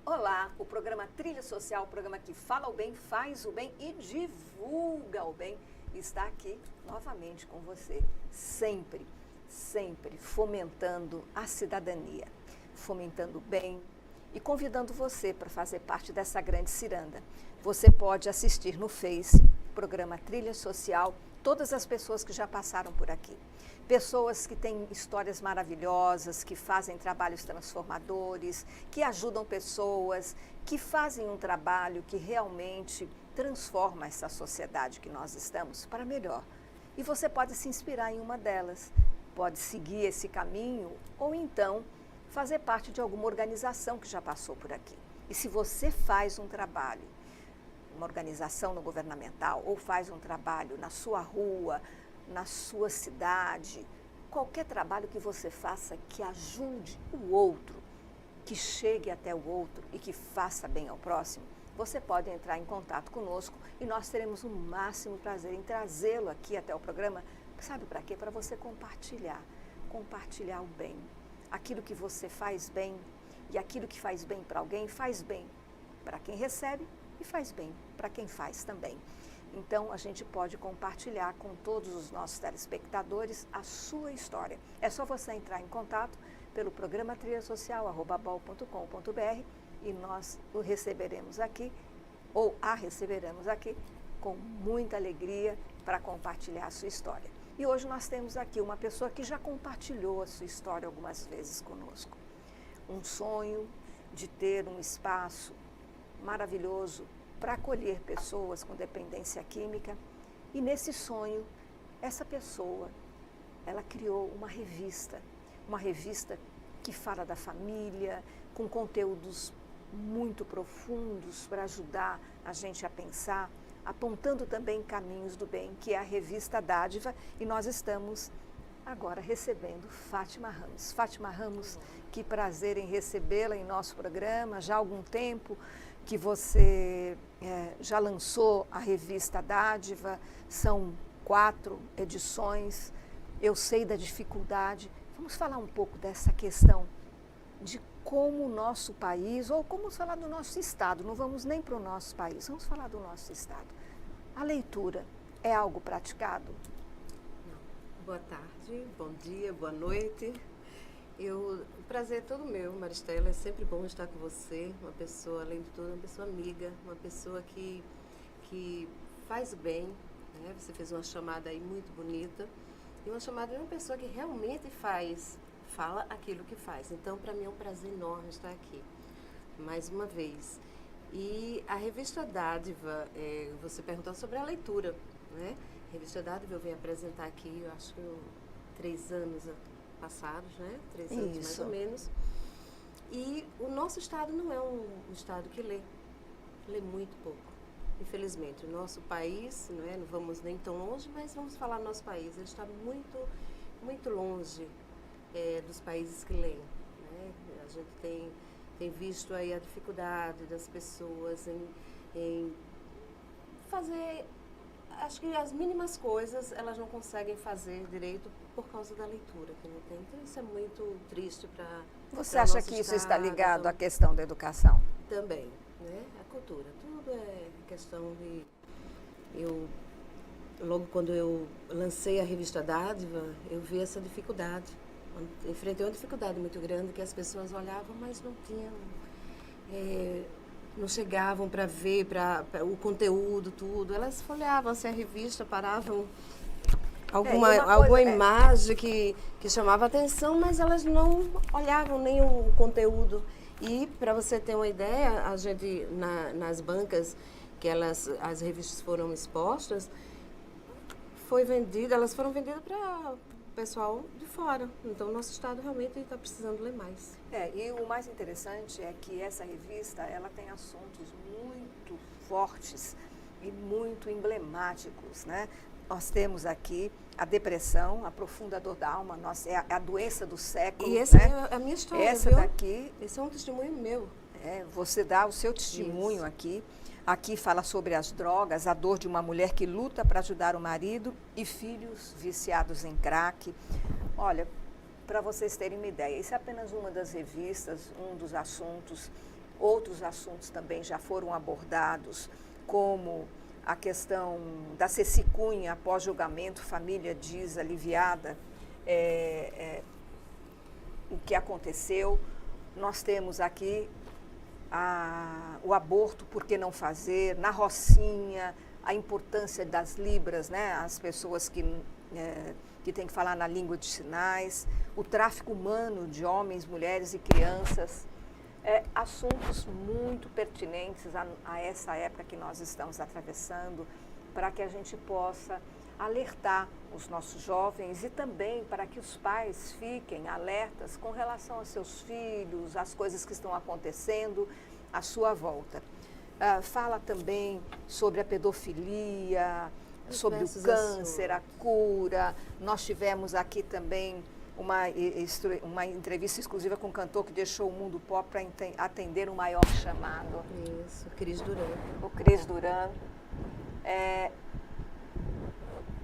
Olá, o programa Trilha Social, o programa que fala o bem, faz o bem e divulga o bem, está aqui novamente com você, sempre fomentando a cidadania, fomentando o bem e convidando você para fazer parte dessa grande ciranda. Você pode assistir no Face, programa Trilha Social, todas as pessoas que já passaram por aqui. Pessoas que têm histórias maravilhosas, que fazem trabalhos transformadores, que ajudam pessoas, que fazem um trabalho que realmente transforma essa sociedade que nós estamos para melhor. E você pode se inspirar em uma delas, pode seguir esse caminho ou então fazer parte de alguma organização que já passou por aqui. E se você faz um trabalho, uma organização não governamental, ou faz um trabalho na sua rua, na sua cidade, qualquer trabalho que você faça que ajude o outro, que chegue até o outro e que faça bem ao próximo, você pode entrar em contato conosco e nós teremos o máximo prazer em trazê-lo aqui até o programa. Sabe para quê? Para você compartilhar o bem. Aquilo que você faz bem e aquilo que faz bem para alguém, faz bem para quem recebe e faz bem para quem faz também. Então, a gente pode compartilhar com todos os nossos telespectadores a sua história. É só você entrar em contato pelo programa trilhasocial@bol.com.br e nós o receberemos aqui, ou a receberemos aqui, com muita alegria para compartilhar a sua história. E hoje nós temos aqui uma pessoa que já compartilhou a sua história algumas vezes conosco. Um sonho de ter um espaço maravilhoso para acolher pessoas com dependência química. E nesse sonho, essa pessoa, ela criou uma revista que fala da família, com conteúdos muito profundos para ajudar a gente a pensar, apontando também caminhos do bem, que é a revista Dádiva, e nós estamos agora recebendo Fátima Ramos. Fátima Ramos, que prazer em recebê-la em nosso programa, já há algum tempo que você já lançou a revista Dádiva, são 4 edições, eu sei da dificuldade. Vamos falar um pouco dessa questão de como o nosso país, ou como falar do nosso estado, não vamos nem para o nosso país, vamos falar do nosso estado. A leitura é algo praticado? Boa tarde, bom dia, boa noite. O prazer é todo meu, Maristela, é sempre bom estar com você, uma pessoa, além de tudo, uma pessoa amiga, uma pessoa que faz o bem, né? Você fez uma chamada aí muito bonita, e uma chamada de uma pessoa que realmente fala aquilo que faz. Então, para mim é um prazer enorme estar aqui, mais uma vez. E a revista Dádiva, você perguntou sobre a leitura, né? A revista Dádiva eu venho apresentar aqui, eu acho que 3 anos passados, né? 3 anos mais ou menos. E o nosso estado não é um estado que lê muito pouco, infelizmente. O nosso país, não vamos nem tão longe, mas vamos falar do nosso país, ele está muito, muito longe dos países que leem, né? A gente tem visto aí a dificuldade das pessoas em fazer, acho que as mínimas coisas elas não conseguem fazer direito por causa da leitura que não tem. Então isso é muito triste para Você acha que isso está ligado à questão da educação? Também, né? A cultura, tudo é questão de... Logo quando eu lancei a revista Dádiva, eu vi essa dificuldade. Enfrentei uma dificuldade muito grande, que as pessoas olhavam, mas não tinham... não chegavam para ver para o conteúdo, tudo. Elas folheavam assim, a revista, paravam alguma imagem que chamava atenção, mas elas não olhavam nem o conteúdo. E, para você ter uma ideia, a gente, nas bancas que as revistas foram expostas, elas foram vendidas para o pessoal de fora. Então, o nosso estado realmente está precisando ler mais. E o mais interessante é que essa revista, ela tem assuntos muito fortes e muito emblemáticos, né? Nós temos aqui a depressão, a profunda dor da alma, é a doença do século. E essa é a minha história, essa viu? daqui... Esse é um testemunho meu. Você dá o seu testemunho aqui. Aqui fala sobre as drogas, a dor de uma mulher que luta para ajudar o marido e filhos viciados em crack. Olha, para vocês terem uma ideia, isso é apenas uma das revistas, um dos assuntos. Outros assuntos também já foram abordados, como a questão da Ceci Cunha após julgamento, família diz aliviada o que aconteceu. Nós temos aqui o aborto, por que não fazer, na Rocinha, a importância das libras, né? As pessoas que têm que falar na língua de sinais, o tráfico humano de homens, mulheres e crianças. Assuntos muito pertinentes a essa época que nós estamos atravessando, para que a gente possa alertar os nossos jovens e também para que os pais fiquem alertas com relação aos seus filhos, às coisas que estão acontecendo à sua volta. Fala também sobre a pedofilia, sobre o câncer, a cura. Nós tivemos aqui também uma entrevista exclusiva com um cantor que deixou o mundo pop para atender o maior chamado. Isso, o Cris Duran. O Cris Duran.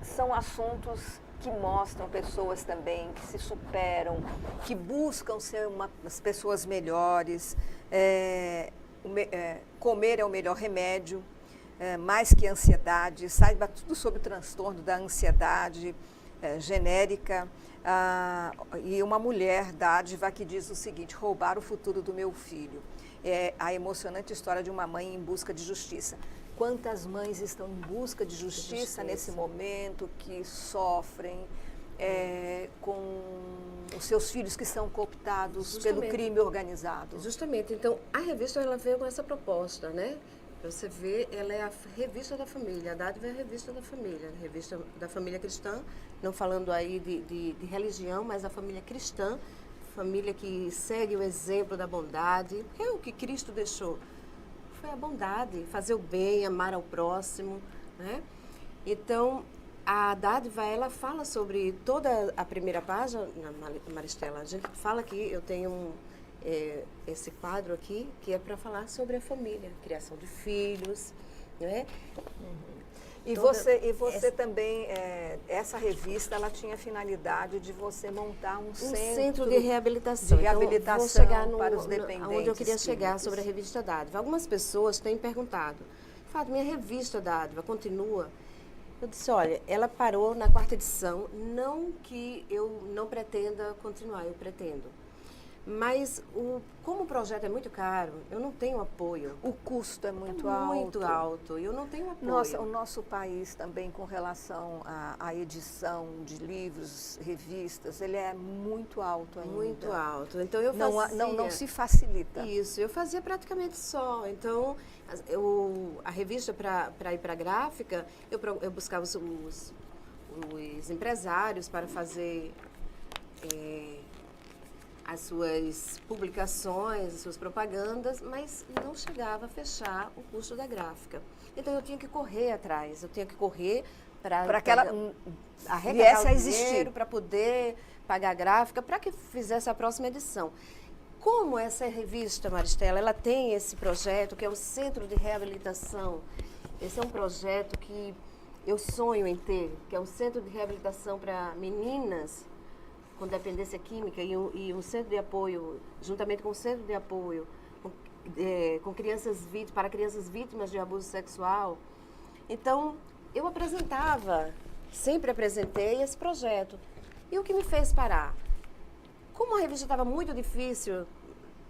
São assuntos que mostram pessoas também que se superam, que buscam ser umas pessoas melhores. Comer é o melhor remédio, mais que ansiedade. Saiba tudo sobre o transtorno da ansiedade genérica. E uma mulher dádiva que diz o seguinte: roubar o futuro do meu filho. É a emocionante história de uma mãe em busca de justiça. Quantas mães estão em busca de justiça nesse momento, que sofrem com os seus filhos que são cooptados pelo crime organizado? Justamente. Então, a revista ela veio com essa proposta, né? Você vê, ela é a revista da família, a Dádiva é a revista da família cristã, não falando aí de religião, mas a família cristã, família que segue o exemplo da bondade, que é o que Cristo deixou. Foi a bondade, fazer o bem, amar ao próximo, né? Então, a Dádiva, ela fala sobre toda a primeira página, Maristela, a gente fala que eu tenho esse quadro aqui, que é para falar sobre a família, criação de filhos, né? E você também, essa revista, ela tinha a finalidade de você montar um centro de reabilitação. Então, vou chegar para os dependentes. Onde eu queria chegar sobre a revista Dádiva. Algumas pessoas têm perguntado, Fábio, minha revista Dádiva continua? Eu disse, olha, ela parou na 4ª edição, não que eu não pretenda continuar, eu pretendo. Mas, como o projeto é muito caro, eu não tenho apoio. O custo é muito alto. Muito alto, eu não tenho apoio. O nosso país também, com relação à edição de livros, revistas, ele é muito alto ainda. Muito alto. Então, eu fazia... Não se facilita. Isso, eu fazia praticamente só. Então, a revista, para ir para a gráfica, eu buscava os empresários para fazer... as suas publicações, as suas propagandas, mas não chegava a fechar o custo da gráfica. Então, eu tinha que correr atrás, para que ela arrecadar o dinheiro, para poder pagar a gráfica, para que fizesse a próxima edição. Como essa revista, Maristela, ela tem esse projeto, que é o Centro de Reabilitação. Esse é um projeto que eu sonho em ter, que é um centro de reabilitação para meninas com dependência química e um centro de apoio, juntamente com o centro de apoio para crianças vítimas de abuso sexual. Então, eu sempre apresentei esse projeto. E o que me fez parar? Como a revista estava muito difícil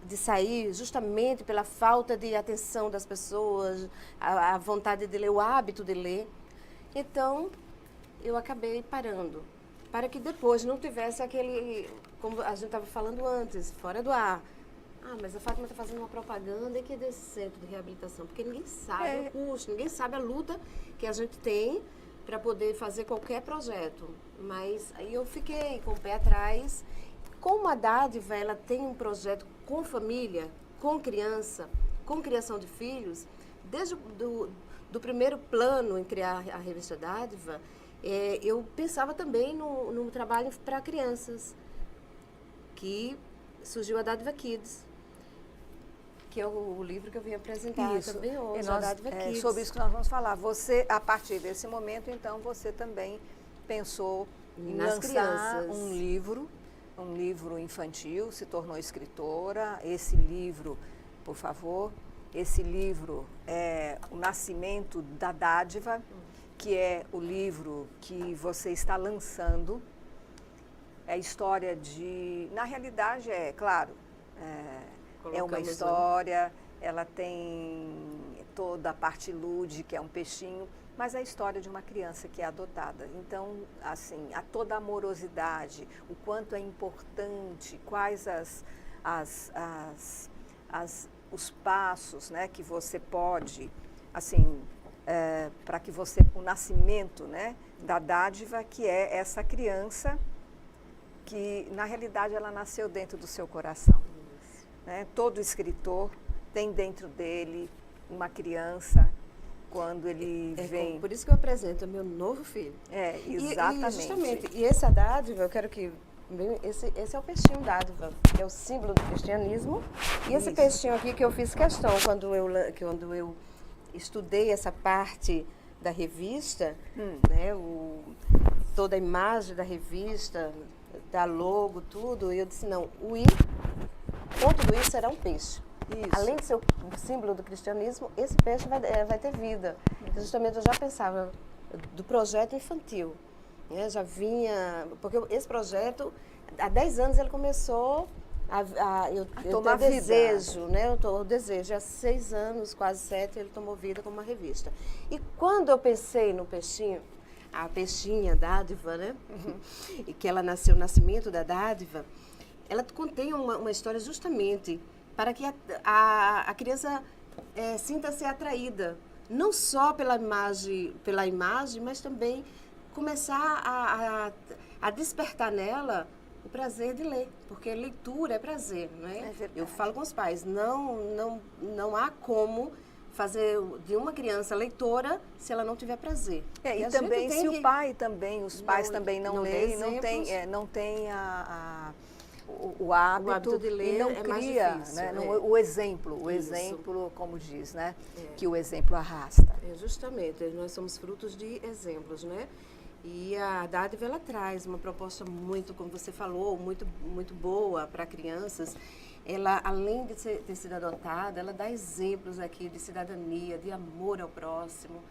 de sair, justamente pela falta de atenção das pessoas, a vontade de ler, o hábito de ler, então, eu acabei parando. Para que depois não tivesse aquele, como a gente estava falando antes, fora do ar. Mas a Fátima está fazendo uma propaganda e que é desse centro de reabilitação, porque ninguém sabe o custo, ninguém sabe a luta que a gente tem para poder fazer qualquer projeto. Mas aí eu fiquei com o pé atrás. Como a Dádiva, ela tem um projeto com família, com criança, com criação de filhos, desde do primeiro plano em criar a revista Dádiva, eu pensava também no trabalho para crianças, que surgiu a Dádiva Kids. que é o livro que eu vim apresentar Isso. também hoje, Nós, a Dádiva Kids. sobre isso que nós vamos falar. Você, a partir desse momento, então, você também pensou em Nas lançar crianças. um livro infantil, se tornou escritora. Esse livro, por favor, esse livro é O Nascimento da Dádiva, que é o livro que você está lançando. É a história de... Na realidade, claro, é uma Colocamos, história, ela tem toda a parte lúdica, que é um peixinho, mas é a história de uma criança que é adotada. Então, assim, há toda a amorosidade, o quanto é importante, quais os passos, né, que você pode, assim, para que você, o nascimento, né, da dádiva, que é essa criança que, na realidade, ela nasceu dentro do seu coração. Né? Todo escritor tem dentro dele uma criança quando ele vem... Por isso que eu apresento o meu novo filho. Exatamente. E justamente, e essa dádiva, eu quero que... Esse é o peixinho dádiva, que é o símbolo do cristianismo. E esse peixinho aqui que eu fiz questão, quando eu estudei essa parte da revista, né, toda a imagem da revista, da logo, tudo, e eu disse, não, com tudo isso será um peixe. Isso. Além de ser o símbolo do cristianismo, esse peixe vai ter vida. Justamente eu já pensava do projeto infantil. Né? Já vinha... Porque esse projeto, há 10 anos ele começou eu tomar tenho vida. Desejo, né? O desejo. Há 6 anos, quase 7, ele tomou vida como uma revista. E quando eu pensei no peixinho, a peixinha dádiva, né? E que ela nasceu, o nascimento da dádiva, ela contém uma história justamente para que a criança sinta-se atraída, não só pela imagem, mas também começar a despertar nela o prazer de ler, porque leitura é prazer, não é? É verdade. Eu falo com os pais, não há como fazer de uma criança leitora se ela não tiver prazer. E também se o pai também, os pais também não leem, não tem o hábito de ler, e não é mais cria, difícil, né? O exemplo, como diz, né? Que o exemplo arrasta. Justamente, nós somos frutos de exemplos, né? E a dádiva, ela traz uma proposta muito, como você falou, muito, muito boa para crianças. Ela, além de ter sido adotada, ela dá exemplos aqui de cidadania, de amor ao próximo.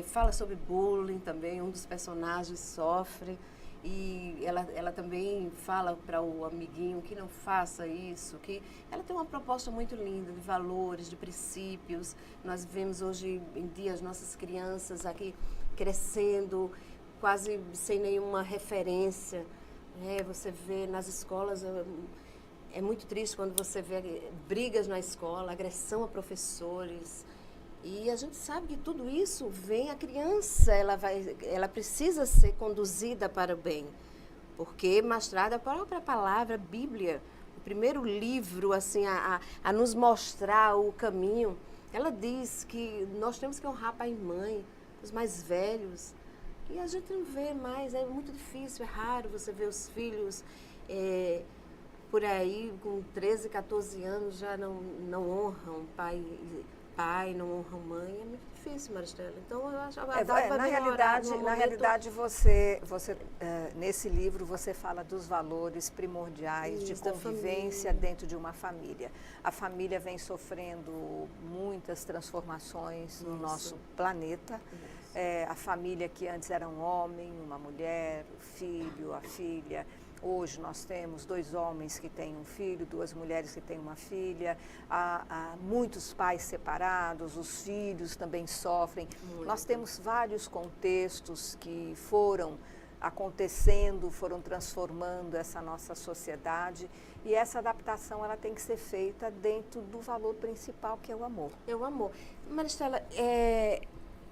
Fala sobre bullying também, um dos personagens sofre. E ela também fala para o amiguinho que não faça isso, que ela tem uma proposta muito linda de valores, de princípios. Nós vemos hoje em dia as nossas crianças aqui crescendo quase sem nenhuma referência. Você vê nas escolas, é muito triste quando você vê brigas na escola, agressão a professores. E a gente sabe que tudo isso vem a criança, ela precisa ser conduzida para o bem, porque mostrada a própria palavra, a Bíblia, o primeiro livro assim a nos mostrar o caminho, ela diz que nós temos que honrar pai e mãe, os mais velhos, e a gente não vê mais, é muito difícil, é raro você ver os filhos por aí com 13, 14 anos já não honram pai, não honram mãe, é muito difícil, Maristela. Então, eu acho na realidade, você nesse livro, você fala dos valores primordiais de convivência dentro de uma família. A família vem sofrendo muitas transformações no nosso planeta. A família que antes era um homem, uma mulher, o filho, a filha. Hoje nós temos 2 homens que têm um filho, 2 mulheres que têm uma filha, há muitos pais separados, os filhos também sofrem. Nós temos vários contextos que foram acontecendo, foram transformando essa nossa sociedade, e essa adaptação ela tem que ser feita dentro do valor principal, que é o amor. É o amor. Maristela,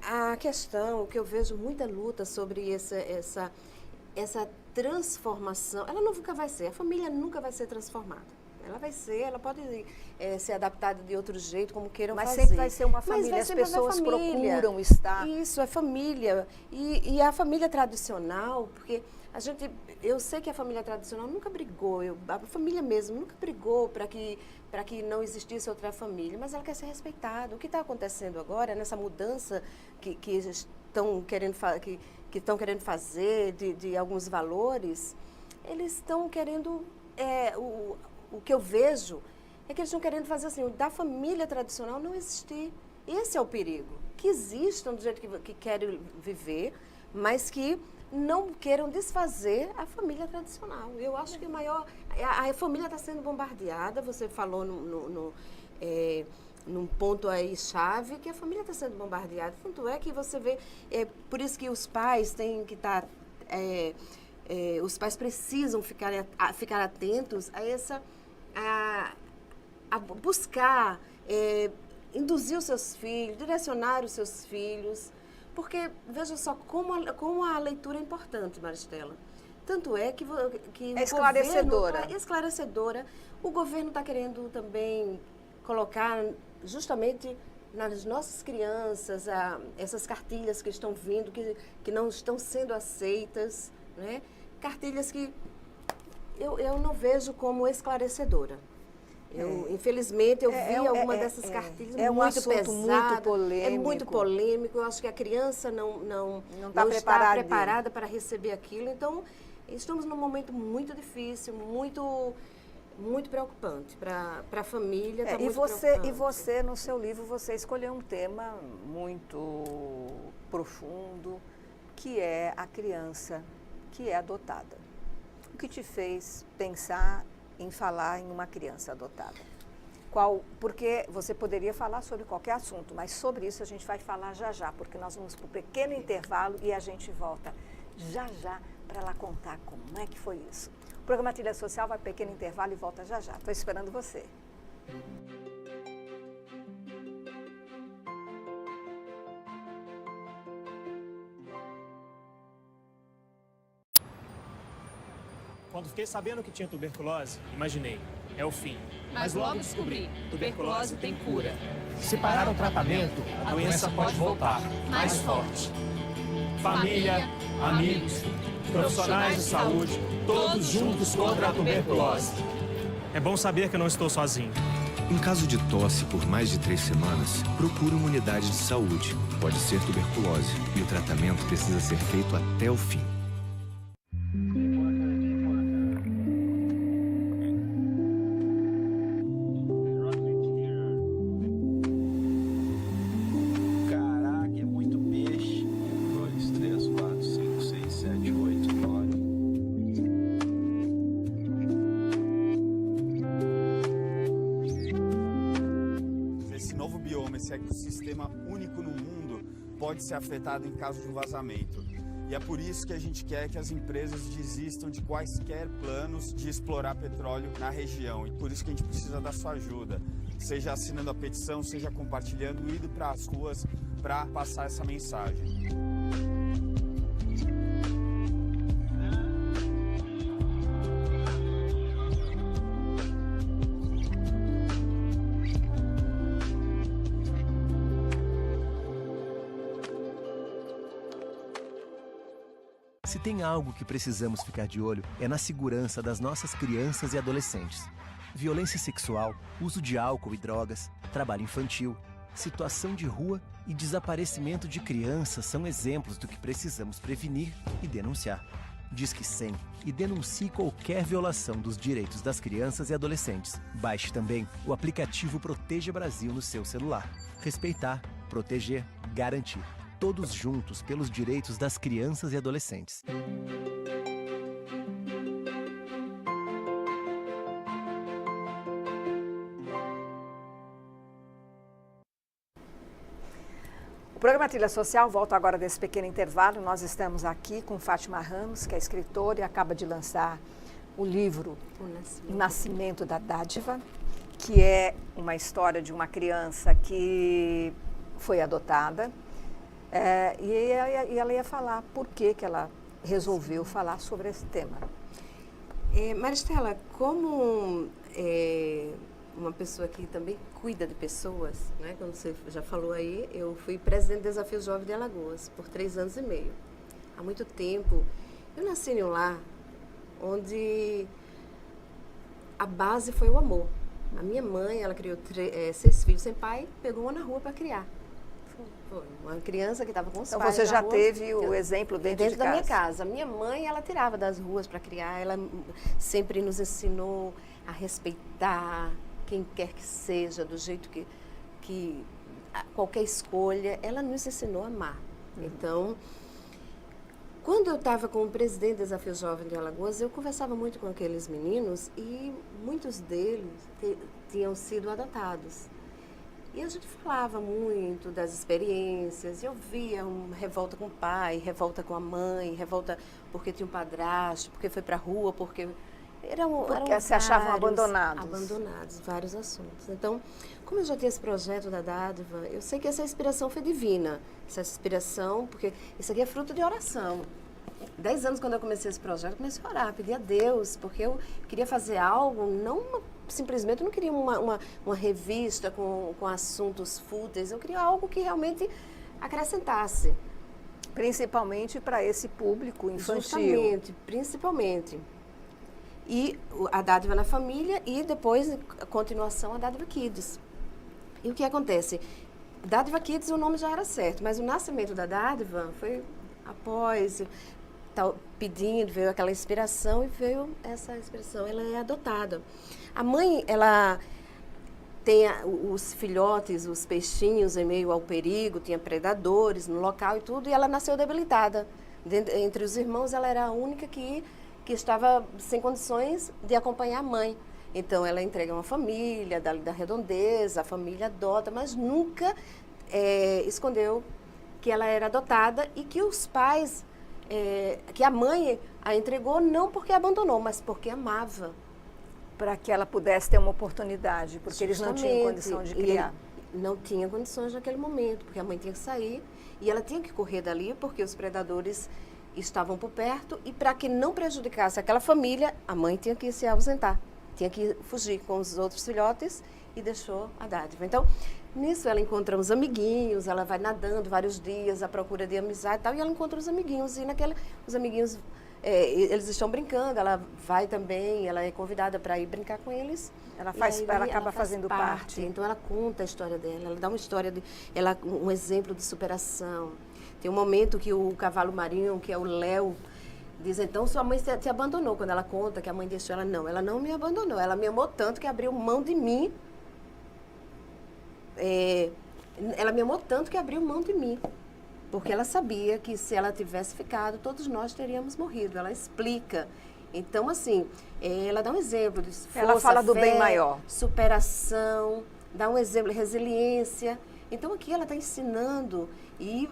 a questão que eu vejo muita luta sobre essa transformação, ela nunca vai ser, a família nunca vai ser transformada. Ela pode ser adaptada de outro jeito, como queiram Mas fazer. sempre vai ser uma família, Mas as sempre pessoas uma família. procuram estar... Isso, é família. E a família tradicional, porque eu sei que a família tradicional nunca brigou, a família mesmo nunca brigou para que não existisse outra família, mas ela quer ser respeitada. O que está acontecendo agora, nessa mudança que estão querendo fazer de alguns valores, eles estão querendo, o que eu vejo é que eles estão querendo fazer assim, da família tradicional não existir. Esse é o perigo, que existam do jeito que querem viver, mas que não queiram desfazer a família tradicional. Eu acho que a família está sendo bombardeada, você falou num ponto aí chave, que a família está sendo bombardeada. Tanto é que você vê, por isso que os pais têm que estar, os pais precisam ficar atentos a buscar, induzir os seus filhos, direcionar os seus filhos, porque veja só como a leitura é importante, Maristela. Tanto é que é esclarecedora. Esclarecedora. O governo está querendo também colocar justamente nas nossas crianças essas cartilhas que estão vindo, que não estão sendo aceitas, né? Cartilhas que eu não vejo como esclarecedora. Infelizmente, eu vi alguma dessas cartilhas um assunto muito polêmico. É muito polêmico. Eu acho que a criança não está preparada para receber aquilo. Então, estamos num momento muito difícil, muito preocupante para a família. E você, no seu livro, você escolheu um tema muito profundo, que é a criança que é adotada. O que te fez pensar em falar em uma criança adotada? Porque você poderia falar sobre qualquer assunto, mas sobre isso a gente vai falar já, porque nós vamos para um pequeno intervalo e a gente volta já para ela contar como é que foi isso. O programa Trilha Social vai para um pequeno intervalo e volta já. Estou esperando você. Quando fiquei sabendo que tinha tuberculose, imaginei, é o fim. Mas logo descobri, tuberculose tem cura. Se parar o tratamento, a doença pode voltar, mais forte. Família, amigos, profissionais de saúde, todos juntos contra a tuberculose. É bom saber que eu não estou sozinho. Em caso de tosse por mais de 3 semanas, procure uma unidade de saúde. Pode ser tuberculose e o tratamento precisa ser feito até o fim. Esse ecossistema único no mundo pode ser afetado em caso de um vazamento. E é por isso que a gente quer que as empresas desistam de quaisquer planos de explorar petróleo na região. E por isso que a gente precisa da sua ajuda, seja assinando a petição, seja compartilhando, indo para as ruas para passar essa mensagem. Se tem algo que precisamos ficar de olho, é na segurança das nossas crianças e adolescentes. Violência sexual, uso de álcool e drogas, trabalho infantil, situação de rua e desaparecimento de crianças são exemplos do que precisamos prevenir e denunciar. Disque 100 e denuncie qualquer violação dos direitos das crianças e adolescentes. Baixe também o aplicativo Proteja Brasil no seu celular. Respeitar, proteger, garantir. Todos juntos pelos direitos das crianças e adolescentes. O programa Trilha Social volta agora desse pequeno intervalo. Nós estamos aqui com Fátima Ramos, que é escritora e acaba de lançar o livro O Nascimento da Dádiva, que é uma história de uma criança que foi adotada. E ela ia falar por que ela resolveu falar sobre esse tema. Maristela, como uma pessoa que também cuida de pessoas, né? Como você já falou aí, eu fui presidente do Desafio Jovem de Alagoas por 3 anos e meio. Há muito tempo, eu nasci em um lar onde a base foi o amor. A minha mãe, ela criou 6 filhos sem pai, pegou uma na rua para criar. Foi uma criança que estava com os Então pais você já na rua. teve o exemplo dentro de da casa. minha casa. Minha mãe, ela tirava das ruas para criar, ela sempre nos ensinou a respeitar quem quer que seja, do jeito que qualquer escolha, ela nos ensinou a amar. Então, quando eu estava com o presidente do Desafio Jovem de Alagoas, eu conversava muito com aqueles meninos e muitos deles tinham sido adotados. E a gente falava muito das experiências, eu via revolta com o pai, revolta com a mãe, revolta porque tinha um padrasto, porque foi para a rua, porque Porque se achavam abandonados. Abandonados, vários assuntos. Então, como eu já tinha esse projeto da Dádiva, eu sei que essa inspiração foi divina. Essa inspiração, porque isso aqui é fruto de oração. 10 anos, quando eu comecei esse projeto, eu comecei a orar, pedir a Deus, porque eu queria fazer algo, simplesmente, eu não queria uma revista com assuntos fúteis, eu queria algo que realmente acrescentasse. Principalmente para esse público infantil. Justamente, principalmente. E a Dádiva na Família e depois, a continuação, a Dádiva Kids. E o que acontece? Dádiva Kids, o nome já era certo, mas o nascimento da Dádiva foi após, pedindo, veio aquela inspiração e veio essa inspiração. Ela é adotada. A mãe, ela tem os filhotes, os peixinhos em meio ao perigo, tinha predadores no local e tudo, e ela nasceu debilitada. Entre os irmãos, ela era a única que estava sem condições de acompanhar a mãe. Então, ela entrega uma família da redondeza, a família adota, mas nunca escondeu que ela era adotada e que os pais, que a mãe a entregou não porque abandonou, mas porque amava. Para que ela pudesse ter uma oportunidade, porque eles não tinham condição de criar. Não tinha condições naquele momento, porque a mãe tinha que sair e ela tinha que correr dali porque os predadores estavam por perto e para que não prejudicasse aquela família, a mãe tinha que se ausentar, tinha que fugir com os outros filhotes e deixou a Dádiva. Então, nisso ela encontra uns amiguinhos, ela vai nadando vários dias à procura de amizade e tal, e ela encontra os amiguinhos, e os amiguinhos, eles estão brincando, ela vai também, ela é convidada para ir brincar com eles. Ela acaba fazendo parte. Então, ela conta a história dela, ela dá uma história, um exemplo de superação. Tem um momento que o cavalo marinho, que é o Léo, diz, então, sua mãe te abandonou. Quando ela conta que a mãe deixou ela não me abandonou. Ela me amou tanto que abriu mão de mim. Ela me amou tanto que abriu mão de mim. Porque ela sabia que se ela tivesse ficado, todos nós teríamos morrido. Ela explica. Então, assim, ela dá um exemplo de força, ela fala do fé, bem maior. Superação, dá um exemplo de resiliência. Então, aqui ela está ensinando e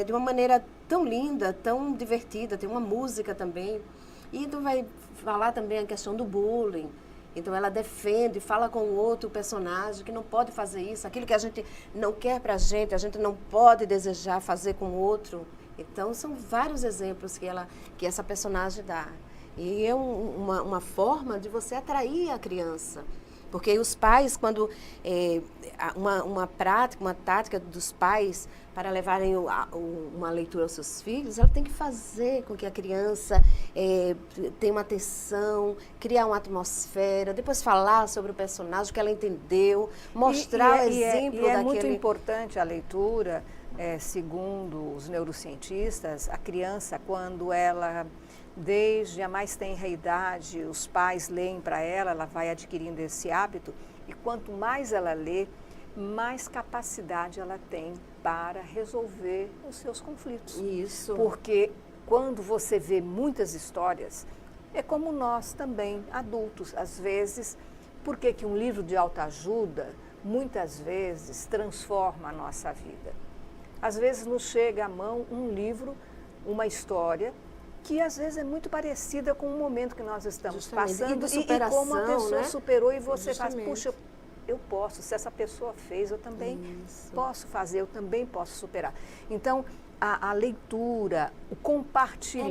de uma maneira tão linda, tão divertida, tem uma música também. E então vai falar também a questão do bullying. Então ela defende, fala com o outro personagem que não pode fazer isso, aquilo que a gente não quer pra gente, a gente não pode desejar fazer com o outro. Então são vários exemplos que essa personagem dá. E é uma forma de você atrair a criança. Porque os pais, quando uma tática dos pais para levarem uma leitura aos seus filhos, ela tem que fazer com que a criança tenha uma atenção, criar uma atmosfera, depois falar sobre o personagem, o que ela entendeu, mostrar o exemplo daquele... E é muito importante a leitura, segundo os neurocientistas, a criança, quando ela... Desde a mais tenra idade, os pais leem para ela vai adquirindo esse hábito e quanto mais ela lê, mais capacidade ela tem para resolver os seus conflitos. Isso. Porque quando você vê muitas histórias, é como nós também, adultos, às vezes, por que um livro de autoajuda, muitas vezes, transforma a nossa vida? Às vezes nos chega à mão um livro, uma história, que às vezes é muito parecida com o momento que nós estamos passando e como a pessoa superou e você faz, puxa, eu posso, se essa pessoa fez, eu também posso fazer, eu também posso superar. Então, a leitura, o compartilhar,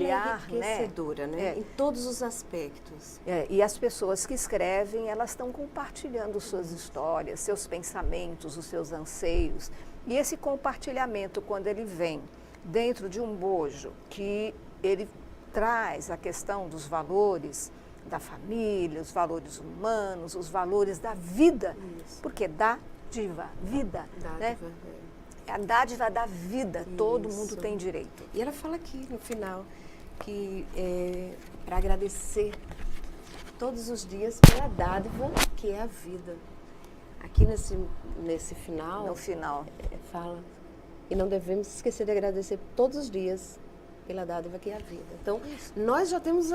ela é enriquecedora, né? Em todos os aspectos. E as pessoas que escrevem, elas estão compartilhando suas histórias, seus pensamentos, os seus anseios. E esse compartilhamento, quando ele vem dentro de um bojo, que ele traz a questão dos valores da família, os valores humanos, os valores da vida, porque dádiva, vida, né? É a dádiva da vida, todo mundo tem direito. E ela fala aqui no final que para agradecer todos os dias pela dádiva que é a vida. Aqui nesse final, no final, fala, e não devemos esquecer de agradecer todos os dias pela dádiva que é a vida. Então, nós já temos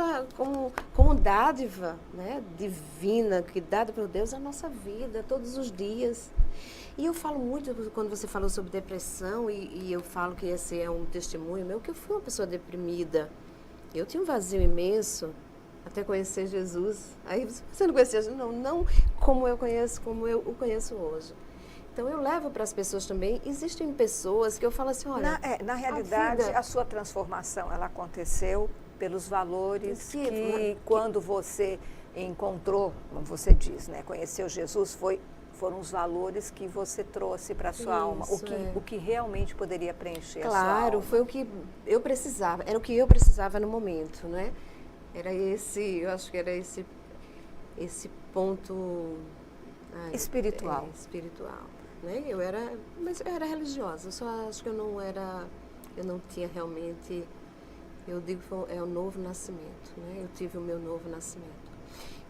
como dádiva, né, divina, que dada por Deus, a nossa vida, todos os dias. E eu falo muito, quando você falou sobre depressão, e eu falo que esse é um testemunho meu, que eu fui uma pessoa deprimida. Eu tinha um vazio imenso, até conhecer Jesus. Aí você não conhecia Jesus? Não como eu o conheço hoje. Então, eu levo para as pessoas também. Existem pessoas que eu falo assim, olha... Na realidade, a sua transformação, ela aconteceu pelos valores que quando você encontrou, como você diz, né, conheceu Jesus, foram os valores que você trouxe para a sua alma, o que realmente poderia preencher a sua alma. Claro, foi o que eu precisava, era o que eu precisava no momento, né? Era eu acho que era esse ponto... espiritual. Espiritual, né? Mas eu era religiosa, eu só acho que eu não tinha realmente, eu digo que é o novo nascimento, né? Eu tive o meu novo nascimento.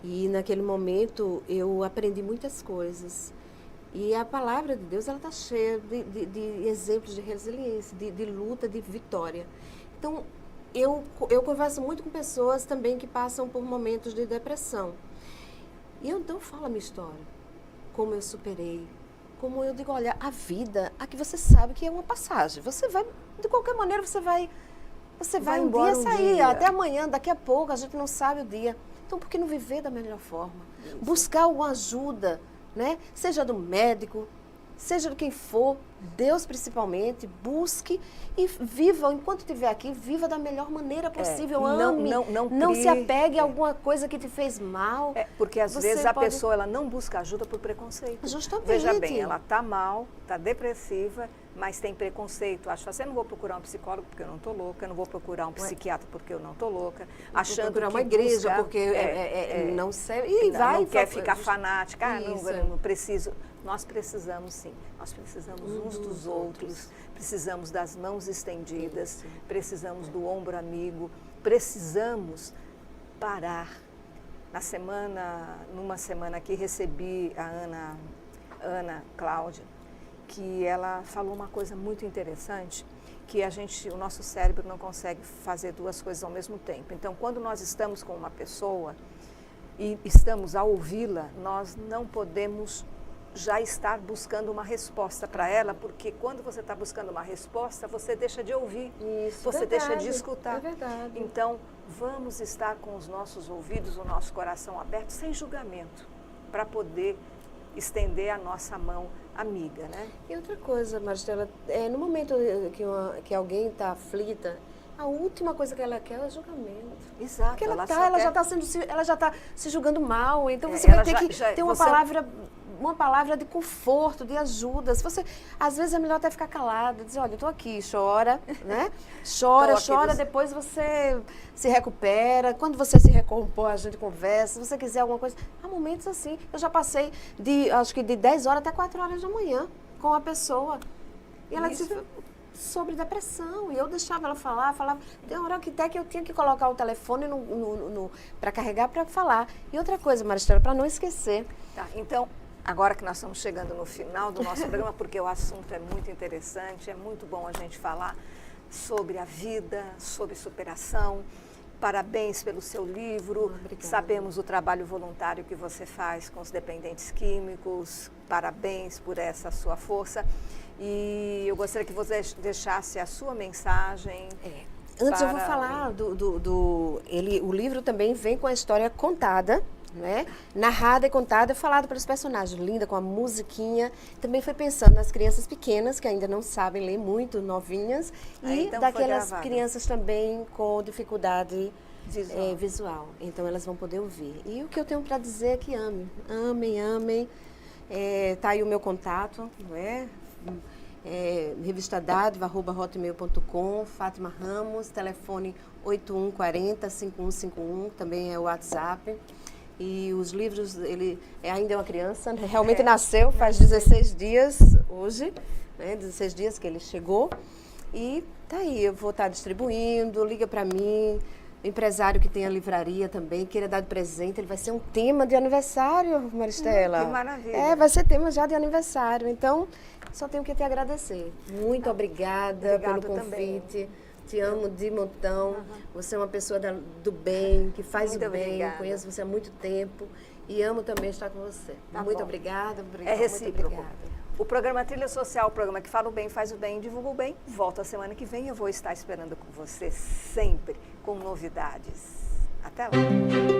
E naquele momento eu aprendi muitas coisas. E a palavra de Deus, ela está cheia de exemplos de resiliência, de luta, de vitória. Então, eu converso muito com pessoas também que passam por momentos de depressão. E eu então falo a minha história, como eu superei, como eu digo, olha, a vida, aqui você sabe que é uma passagem. Você vai, de qualquer maneira, você vai um dia sair, até amanhã, daqui a pouco, a gente não sabe o dia. Então, por que não viver da melhor forma? Isso. Buscar alguma ajuda, né? Seja do médico, seja de quem for, Deus principalmente, busque e viva, enquanto estiver aqui, viva da melhor maneira possível, ame, não se apegue a alguma coisa que te fez mal. Porque às vezes a pessoa ela não busca ajuda por preconceito. Justamente. Veja bem, ela está mal, está depressiva, mas tem preconceito. Acha assim, eu não vou procurar um psicólogo porque eu não estou louca, eu não vou procurar um psiquiatra porque eu não estou louca. Achando vou procurar que uma igreja porque não serve. E não quer ficar fanática, não preciso. Nós precisamos sim, nós precisamos uns dos outros, precisamos das mãos estendidas, precisamos do ombro amigo, precisamos parar. Numa semana aqui, recebi a Ana Cláudia, que ela falou uma coisa muito interessante, que o nosso cérebro não consegue fazer duas coisas ao mesmo tempo. Então, quando nós estamos com uma pessoa e estamos a ouvi-la, nós não podemos já estar buscando uma resposta para ela, porque quando você está buscando uma resposta, você deixa de ouvir, você deixa de escutar. É verdade. Então, vamos estar com os nossos ouvidos, o nosso coração aberto, sem julgamento, para poder estender a nossa mão amiga, né? E outra coisa, Maristela, no momento que alguém está aflita, a última coisa que ela quer é o julgamento. Exato. Porque ela já está se julgando mal, então você vai ter que ter uma palavra de conforto, de ajuda. Às vezes é melhor até ficar calada, dizer, olha, eu estou aqui, chora, né? Chora, depois você se recupera. Quando você se recompor, a gente conversa. Se você quiser alguma coisa, há momentos assim. Eu já passei acho que de 10 horas até 4 horas da manhã com a pessoa. E ela disse sobre depressão. E eu deixava ela falava. Tem uma hora que até que eu tinha que colocar o telefone para carregar para falar. E outra coisa, Maristela, para não esquecer. Tá, então, agora que nós estamos chegando no final do nosso programa, porque o assunto é muito interessante, é muito bom a gente falar sobre a vida, sobre superação. Parabéns pelo seu livro. Obrigada. Sabemos o trabalho voluntário que você faz com os dependentes químicos. Parabéns por essa sua força. E eu gostaria que você deixasse a sua mensagem. Antes eu vou falar o livro também vem com a história contada, né? Narrada e contada, falada pelos personagens, linda, com a musiquinha. Também foi pensando nas crianças pequenas, que ainda não sabem ler muito, novinhas, e então daquelas crianças também com dificuldade visual. Então elas vão poder ouvir. E o que eu tenho para dizer é que amem. Tá aí o meu contato, não é? revistadadiva@hotmail.com, Fátima Ramos, telefone 8140-5151, também é o WhatsApp. E os livros, ele ainda é uma criança, né? Realmente nasceu faz 16 dias hoje, né? 16 dias que ele chegou. E tá aí, eu vou estar distribuindo, liga para mim. O empresário que tem a livraria também, queira dar de presente, ele vai ser um tema de aniversário, Maristela. Que maravilha. Vai ser tema já de aniversário. Então, só tenho que te agradecer. Muito obrigada pelo convite. Também. Te amo de montão. Você é uma pessoa do bem, que faz muito o bem. Obrigada. Conheço você há muito tempo e amo também estar com você. Muito obrigada. É recíproco. Muito obrigada. O programa Trilha Social, o programa que fala o bem, faz o bem, divulga o bem, volta a semana que vem. Eu vou estar esperando com você sempre, com novidades. Até lá!